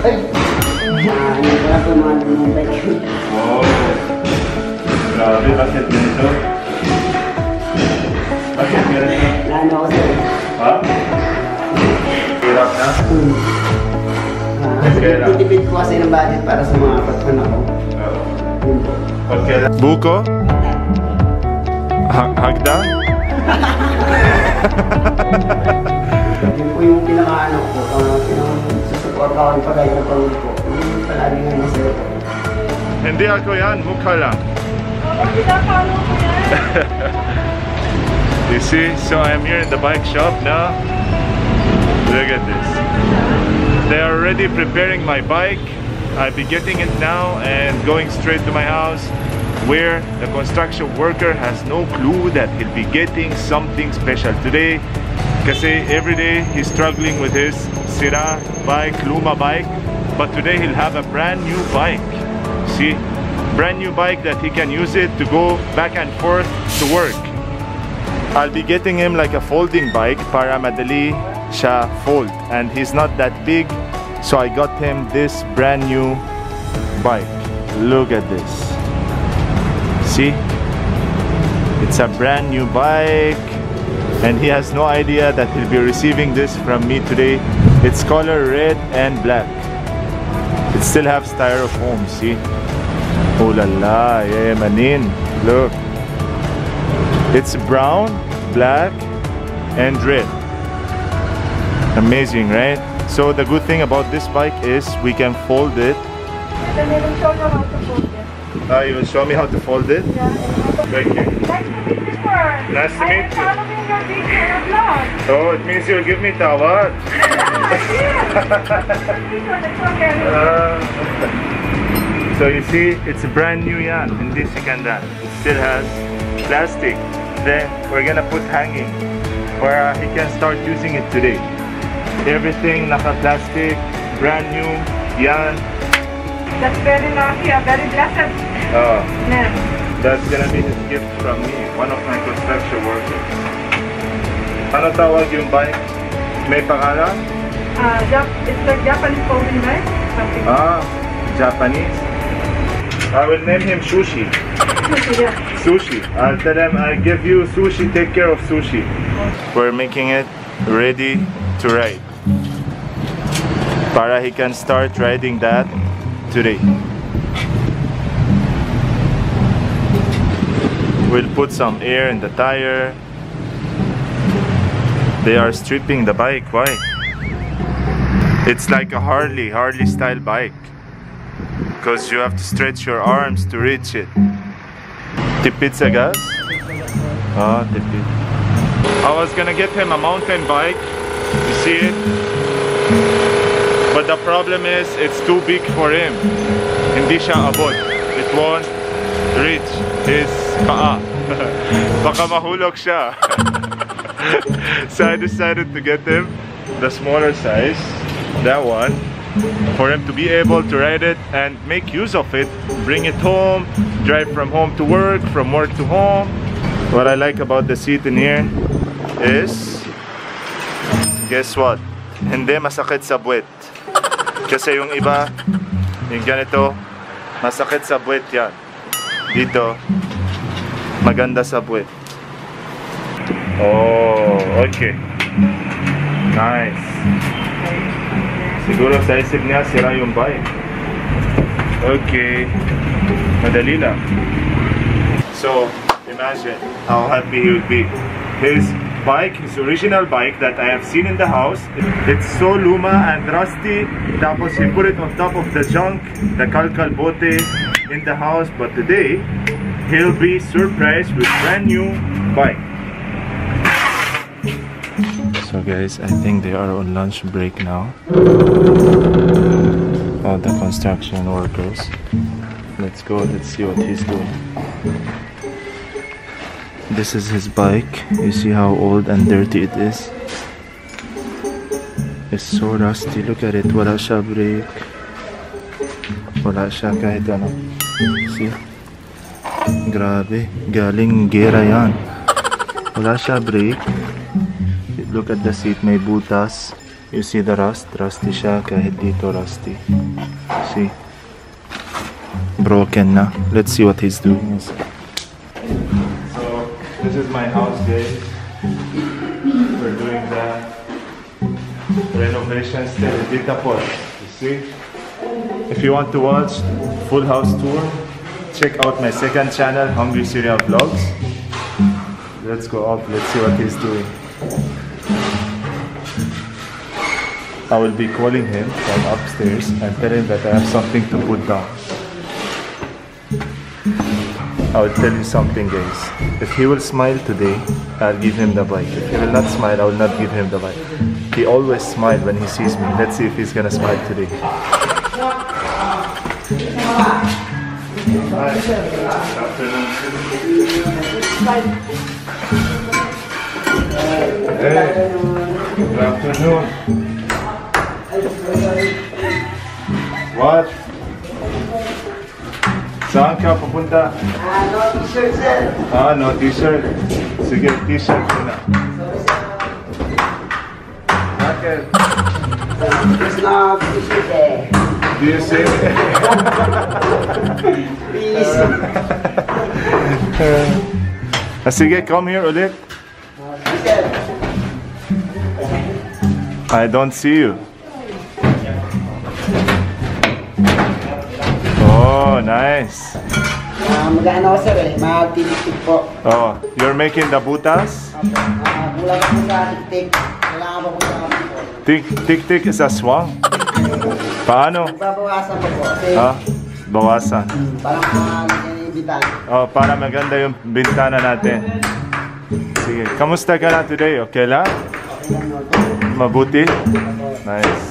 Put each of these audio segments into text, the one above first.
Ay! Wala po mga bike. Oh. Grabe, bakit ganito? Bakit ganito? Lano ako sir. Ha? Hirap na? Titipid ko kasi ng budget para sa mga patron ako. Yun po. Buko? Hagda? Yun po yung pinaka-ano ko. Pinaka-susupport ako yung pagay ng pamilya ko. Yung palagi nga yung sir. Hindi ako yan, mukha lang. You see, so I'm here in the bike shop now. Look at this. They are already preparing my bike. I'll be getting it now and going straight to my house, where the construction worker has no clue that he'll be getting something special today. Kasi every day he's struggling with his sira bike, luma bike, but today he'll have a brand new bike. See, brand new bike that he can use it to go back and forth to work. I'll be getting him like a folding bike para madali siya fold, and he's not that big, so I got him this brand new bike. Look at this. See, it's a brand new bike, and he has no idea that he'll be receiving this from me today. It's color red and black. It still have styrofoam, see? Oh la la, yeah manin. Look, it's brown, black and red. Amazing, right? So the good thing about this bike is we can fold it. Then they will show you how to fold it. You will show me how to fold it? Yeah. Thank you. Nice to meet you, sir. Nice to meet you. I'm following your video vlog. Oh, it means you'll give me tawad. So you see, it's brand new yan. Hindi sikandan. It still has plastic. Then we're gonna put hanging where he can start using it today. Everything naka-plastic, brand new, yan. That's very lucky, very blessed. Yeah. That's gonna be his gift from me, one of my construction workers. Ano tawag yung bike? May pangalan? It's like Japanese folding bike. Something. Japanese. I will name him Sushi. Sushi, yeah. Sushi. I'll tell him I give you sushi, take care of sushi. We're making it ready to ride. Para he can start riding that today. We'll put some air in the tire. They are stripping the bike. Why? It's like a Harley style bike. Because you have to stretch your arms to reach it. Tipid sa gas? Tipid. I was gonna get him a mountain bike. You see it? But the problem is, it's too big for him. Hindi siya abot. It won't reach his paa. Baka mahulog siya. So I decided to get him the smaller size, that one, for him to be able to ride it and make use of it. Bring it home, drive from home to work, from work to home. What I like about the seat in here is, guess what? Hindi masakit sa buwet. Kasi yung iba, yung ganito, masakit sa buwet yan. Dito, maganda sa buwet. Oh, okay. Nice. Siguro sa isip niya, sira yung bike. Okay. Madali lang. So, imagine how happy he would be. His bike, his original bike that I have seen in the house, it's so luma and rusty. Tapos he put it on top of the junk, the kalkal bote in the house. But today, he'll be surprised with brand new bike. So guys, I think they are on lunch break now. All the construction workers. Let's go, let's see what he's doing. This is his bike. You see how old and dirty it is? It's so rusty. Look at it. Wala siya brake. Wala siya kahit ano. See? Grabe. Galing gera yan. Wala siya brake. Look at the seat. May butas. You see the rust? Rusty siya kahit dito rusty. See? Broken na. Let's see what he's doing. So, this is my house, guys. We're doing the renovation still. Did the pot. You see? If you want to watch full house tour, check out my second channel, Hungry Serial Vlogs. Let's go up. Let's see what he's doing. I will be calling him from upstairs and tell him that I have something to put down. I will tell you something, guys. If he will smile today, I'll give him the bike. If he will not smile, I will not give him the bike. He always smiles when he sees me. Let's see if he's gonna smile today. Hi. Good afternoon. Hey. Good afternoon. What? Saan ka pupunta? No t-shirt, sir. No t-shirt. Sige, t-shirt muna. Bakit? There's no t-shirt eh. Do you see? Please. Sige, come here ulit. Sir. I don't see you. Oh, nice. Mag-ano sir eh, mag-tik-tik po. Oh, you're making the butas? Kulang po sa tik-tik. Kailangan po sa po. Tik-tik is a swang? Paano? Babawasan po po. Bawasan. Parang ibitan. Oh, para maganda yung bintana natin. Sige, kamusta ka na today? Okay lang? Mabuti? Nice.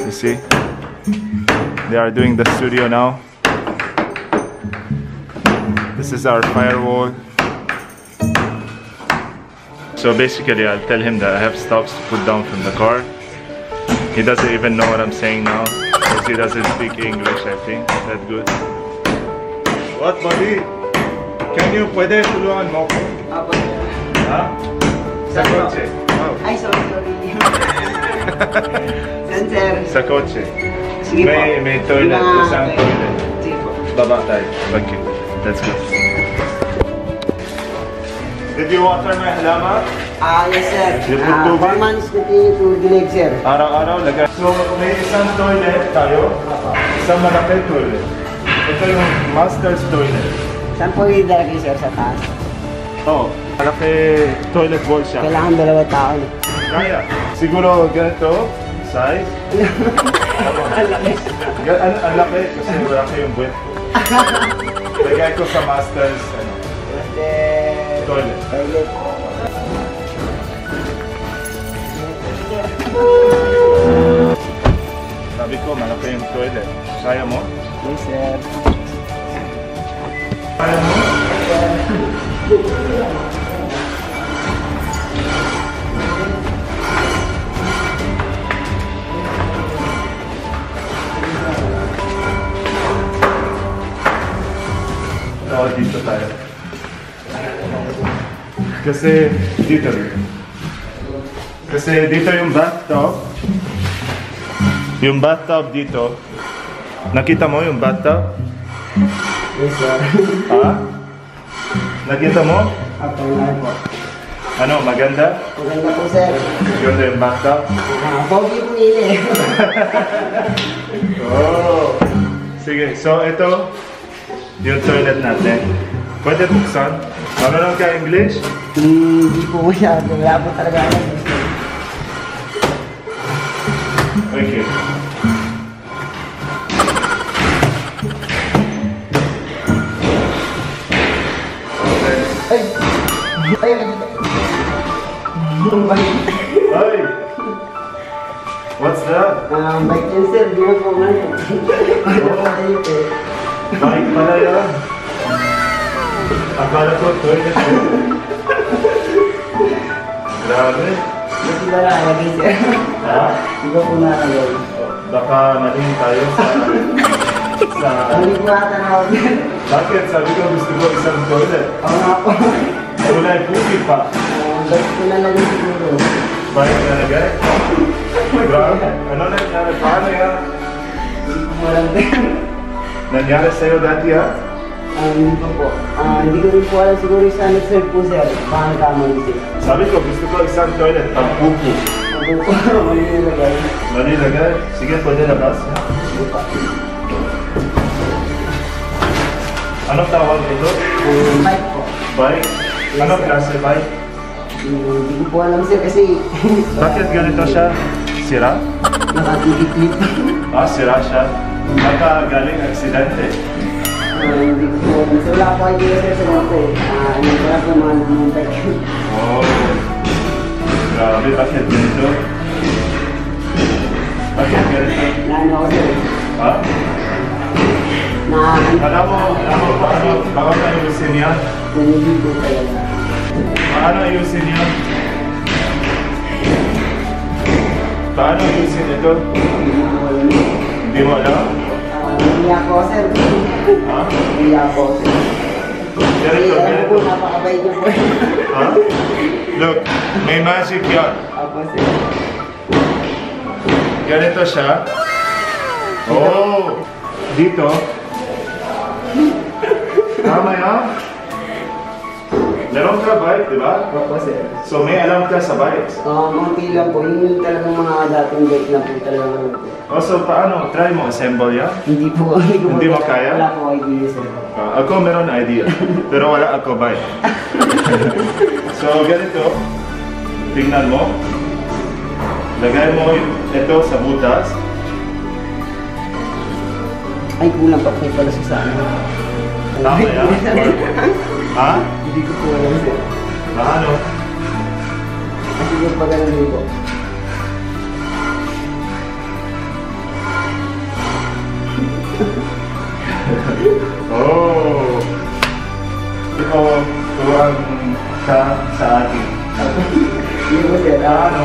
You see? They are doing the studio now. This is our firewall. So basically, I'll tell him that I have stuffs to put down from the car. He doesn't even know what I'm saying now, because he doesn't speak English, I think. Is that good? What, buddy? Can you pwede tulungan mo ko? Apo. Ha? Sa kotse. Oh. Ay, sorry. Sir. Sa kotse. Sige po. May toilet. Isang toilet. Sige po. Baba tayo. Okay. Let's go. Did you water my halaman? Yes sir. You put tubig? 4 months continue to dilig sir. Araw-araw lagay. So may isang toilet tayo. Isang malaki toilet. Ito yung master's toilet. Saan po yung ilagay sir sa taas? Oh, malaki toilet bowl siya. Kailangan 2 tao. Kaya. Siguro ganito size. Ang laki. Ang laki kasi malaki yung buwet ko. Lagay ko sa master's toilet. Sabi ko, malaki yung toilet. Kaya mo? Yes, sir. Kaya mo? Oo, dito tayo. Kasi dito rin. Kasi dito yung bathtub. Yung bathtub dito. Nakita mo yung bathtub? Yes, sir. Ha? Nakita mo? Ako na po. Ano, maganda? Maganda po, sir. Maganda yung bathtub? Pogi po nili. Oh. Sige, so ito yung toilet natin. Pwede buksan? Marunong ka English? Hindi po masyado. Wala po talaga ako. Okay. Ay! Ay! Ay! What's that? Bike yan, sir. Di ba po ngayon? Bike pala yan. Akala ko toilet. Grabe. Hindi ba nakalagay, sir? Ha? Di ba po nakalagay? Baka maling tayo sa... Hindi po ata na ako. Bakit? Sabi ko gusto ko isang toilet. Oo nga po. Wala yung puti pa. Bike ko na lang siguro. Bike na nagay? Grabe. Ano nangyari? Paano yan? Walang din. Nangyari sa'yo dati ha? Hindi pa po. Hindi ko rin po alam siguro sa nag-serve po sir. Baka nagkamali sila. Sabi ko, gusto ko isang toilet, pagpupo. Ako po, mali nilagay. Mali lagay. Sige, pwede labas. Hindi pa. Anong tawag ito? Bike po. Bike? Anong klase bike? Hindi ko po alam sir kasi Bakit ganito siya? Sira? nakatigit-lit. Sira siya. Baka galing aksidente. Hindi ko po alam. So wala po idea sir sa mga po eh. Ano ko lang sa mga nagmuntag. Oh. Grabe, bakit ganito? Bakit ganito? Naano ako sir. Ha? Alam mo paano, baka ayusin yan? Hindi ko talaga. Paano ayusin yan? Paano ayusin ito? Hindi ko alam. Hindi mo alam? Hindi ako sir. Ha? Hindi ako sir. Ganito, Alam ganito. po, napakabay niyo po. Ha? Look, may magic yan. Ako sir. Ganito siya. Oh! Dito. Tama yan? Meron ka bike, di ba? Ako sir. So may alam ka sa bikes. Munti lang po. Yun yung talagang mga dating bike na po talaga naman po. Oh, so paano? Try mo assemble yan? Hindi po. Hindi mo kaya? Wala po idea sir. Ako meron idea. Pero wala ako bike. So ganito. Tingnan mo. Lagay mo ito sa butas. Ay, kulang pa po pala sa ano. Tama yan? Ha? Hindi ko po alam sir. Ano? Kasi yung pag ano din po. Oh! Ikaw, turuan ka sa akin. Hindi po sir. Ano?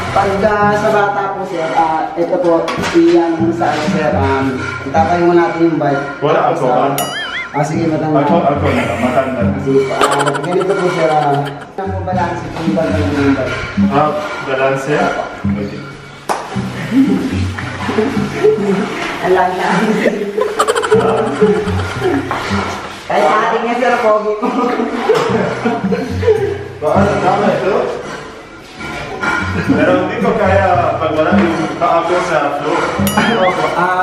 Pag sa bata po sir, ito po, iyan mo sa ano sir, itatay mo natin yung bike. Wala ako ba? Sige, matanda. Ako na lang, matanda. Sige po, ganito po sir, ang po balance kung ba kayo yung bike. Balance? Okay. Alam na. Kahit ating nga sir, pogi po. Paano? Tama ito? Pero hindi ko kaya pag wala yung paa ko sa floor.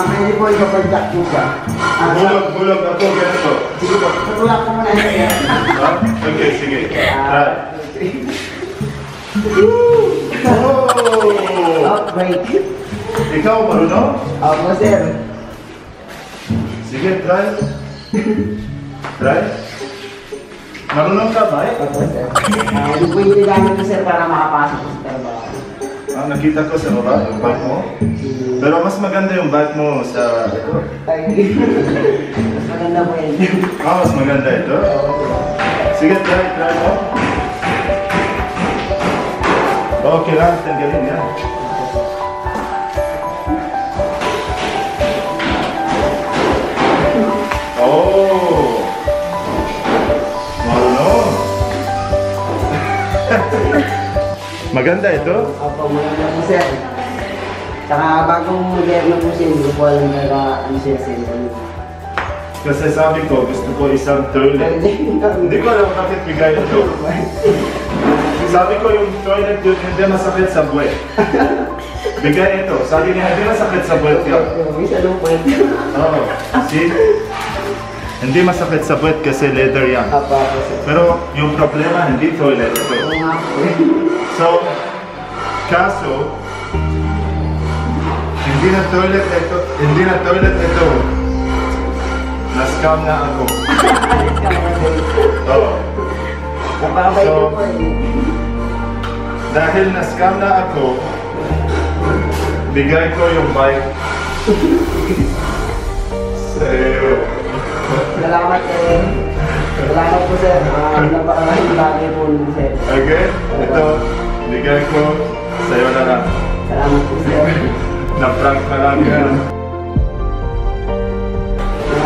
Pwede po ipapag-jack po siya. Bulog ako ganito. Sige po, tutulak ko muna sir. Okay, sige. Try. Oh! Great. Ikaw marunong? Opo sir. Sige, try. Try. Marunong ka ba eh? Opo sir. Hindi po yung ginagamit ko sir para makapasok ko sa trabaho. Nakita ko sa baba yung bike mo. Pero mas maganda yung bike mo sa ito. Ay, mas maganda po yun. Mas maganda ito. Sige, try mo. Okay lang, tanggalin yan. Oh! Marunong! Maganda ito? Opo, maganda po sir. Saka bagong moderno po siya, hindi ko po alam na ano siya sir. Kasi sabi ko, gusto ko isang toilet. Hindi ko alam bakit bigay ito. Sabi ko yung toilet yun, hindi masakit sa buwet. Bigay ito. Sabi niya, hindi masakit sa buwet yun. Isa lang po yun. Oo. See? Hindi masakit sa buwet kasi leather yan. Opo, sir. Pero yung problema, hindi toilet ito. Oo nga po. So, kaso, hindi na toilet ito. Na-scam na ako. Oo. Napakabay So, ko po eh. Dahil na-scam na ako, bigay ko yung bike sa'yo. Salamat eh. Salamat po sir. Napakabay bagay po nun sir. Okay? Ito, bigay ko sa'yo na lang. Salamat po sir. Na-prank na lang yan.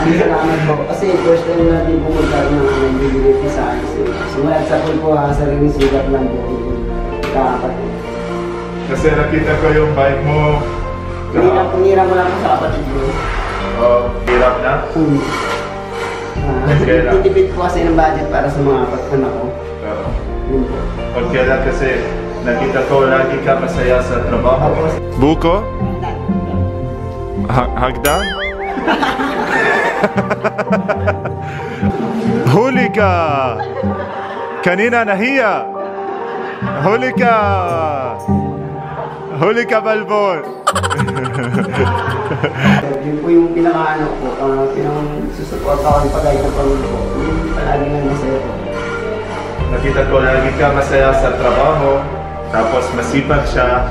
Salamat po. Kasi first time natin pumunta ng nagbibigay sa akin. Simulat sa pool po sariling sugat lang po. Dapat po. Kasi nakita ko yung bike mo. Pinira mo lang po sa kapatid ko. Oh, hirap na? Kailan? Titipid po kasi ng budget para sa mga anak ko. Oo. Yun po. Pag kailan kasi nakita ko lagi ka masaya sa trabaho. Buko? Hagdan? Huli ka! Kanina nahiya! Huli ka! Huli ka, Balbon! Yun po yung pinaka-ano po, pinang-susupport ako yung pagayat ng pamilya ko. Yun palagi nga masaya po. Nakita ko lagi ka masaya sa trabaho, tapos masipag siya,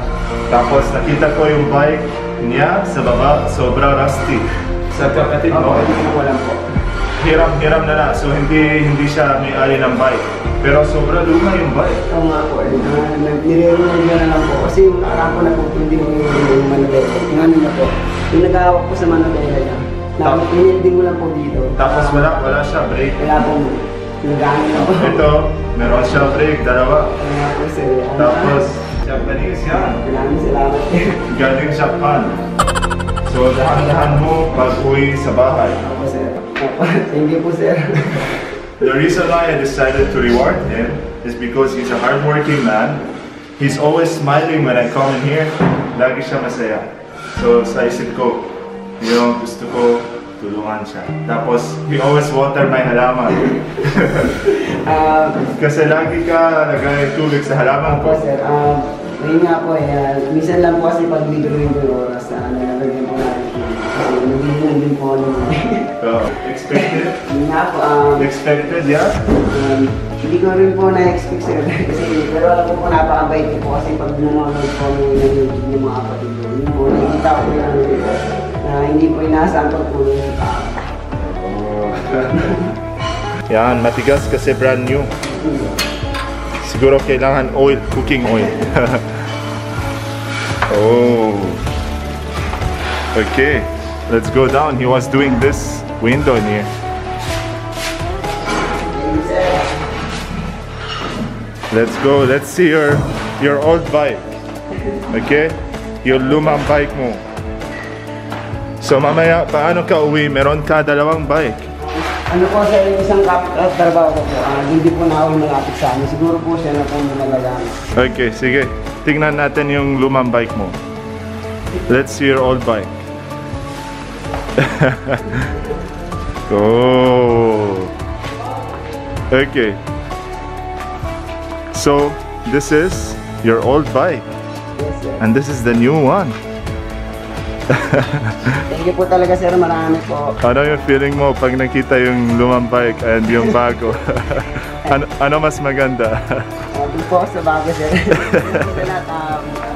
tapos nakita ko yung bike niya sa baba, sobra rusty. Sa kapatid mo, Walang po. hiram na na, so hindi siya may-ari ng bike. Pero sobra luma yung bike. Oo nga po, nire-remind na lang po. Kasi yung nakaraan ko nagpupinding yung manobela. Yung ano na po, yung nag-ahawak po sa manobela niya. Pininding mo lang po dito. Tapos wala siya brake. Wala po, nag-ano na po. Ito, meron siya brake, dalawa. Kaya nga po sir. Tapos, Japanese yan. Maraming salamat. Galing Japan. So, dahan-dahan mo pag uwi sa bahay. Opo sir. Thank you po sir. The reason why I decided to reward him is because he's a hardworking man. He's always smiling when I come in here. Lagi siya masaya. So sa isip ko, yung gusto ko, tulungan siya. Tapos, he always water my halaman. Kasi lagi ka nagay tubig sa halaman Opo ko. sir. Ngayon nga po minsan lang po kasi pag bigruin ko yung oras na nalagyan po natin. Kasi nagbibilang din po ano. Expected? Yun nga po, Expected, yeah? hindi ko rin po na-expect sir. Kasi, pero alam ko po napakabait ko po kasi pag nanonood po ng YouTube ng mga kapatid ko. Yun po, nakikita ko yung ano dito. Na hindi po inaasahan ko po yung Yan, matigas kasi brand new. Siguro kailangan oil, cooking oil. Oh. Okay, let's go down. He was doing this window in here. Let's go. Let's see your old bike. Okay? Yung lumang bike mo. So mamaya, paano ka uwi? Meron ka dalawang bike. Ano po sa isang trabaho ko po, hindi po na ako malapit sa amin. Siguro po siya na po nalagamit. Okay, sige. Tingnan natin yung lumang bike mo. Let's see your old bike. Oh. Okay. So, this is your old bike. Yes, sir. And this is the new one. Thank you po talaga sir, marami po. Ano yung feeling mo pag nakita yung lumang bike and yung bago? ano mas maganda? Doon po sa bago sir.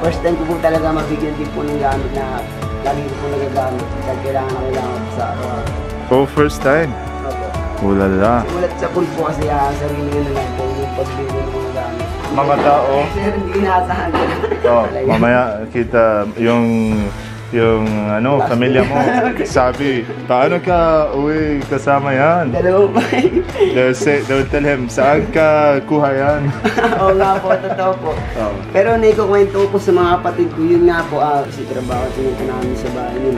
First time ko po talaga mabigyan din po ng gamit na lagi ko po nagagamit. Dahil kailangan sa araw-araw. Oh, first time? Opo. Ulala. Simulat sa pool po kasi sarili nga na lang po yung pagbili ng mga gamit. Mga tao. Sir, hindi inaasahan ko. Oh, mamaya kita yung pamilya mo. Sabi, paano ka uwi kasama yan? Dalawang bike. They'll tell him, saan ka kuha yan? Oo nga po, totoo po. Oh. Pero naikukwento po sa mga kapatid ko, yun nga po, kasi trabaho tinunta namin sa bahay yun.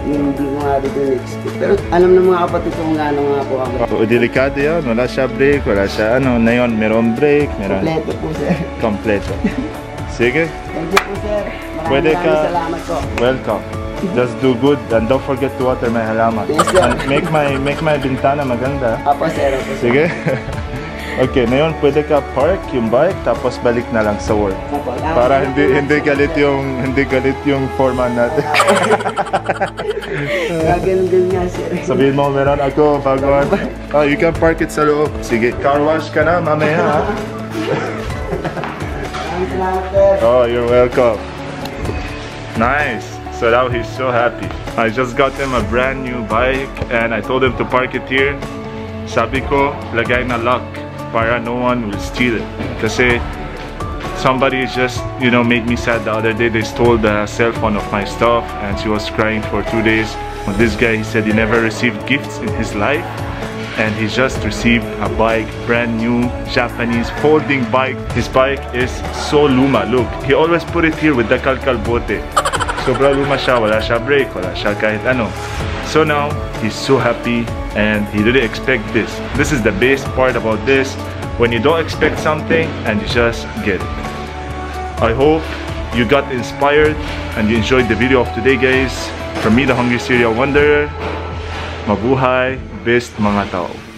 Yung hindi ko nga dito na-expect. Pero alam ng mga kapatid ko kung gaano nga po ako. Oh, delikado yan, wala siya brake, wala siya na yun, meron brake, meron. Kompleto po sir. Kompleto. Sige. Thank you po sir. Pwede Maraming ka- salamat po. Welcome. Just do good and don't forget to water my halaman. Yes, sir. And make my bintana maganda. Apo sir, apo sir. Sige. Okay, ngayon pwede ka park yung bike tapos balik na lang sa work. Apo, Para hindi galit yung foreman natin. Ganun din nga sir. Sabihin mo meron ako baguhan. Oh, you can park it sa loob. Sige, car wash ka na mamaya ha. Maraming salamat sir. Oh, you're welcome. Nice. So now he's so happy. I just got him a brand new bike and I told him to park it here. Sabi ko, lagay na lock para no one will steal it. Kasi somebody just, made me sad the other day. They stole the cell phone of my stuff and she was crying for 2 days. This guy, he said he never received gifts in his life. and he just received a bike, brand new Japanese folding bike. His bike is so luma. Look, he always put it here with the kalkal bote. Sobra luma siya, wala siya brake, wala siya kahit ano. So now, he's so happy and he didn't expect this. This is the best part about this, when you don't expect something and you just get it. I hope you got inspired and you enjoyed the video of today, guys. From me, the Hungry Serial Wanderer, mabuhay, best mga tao.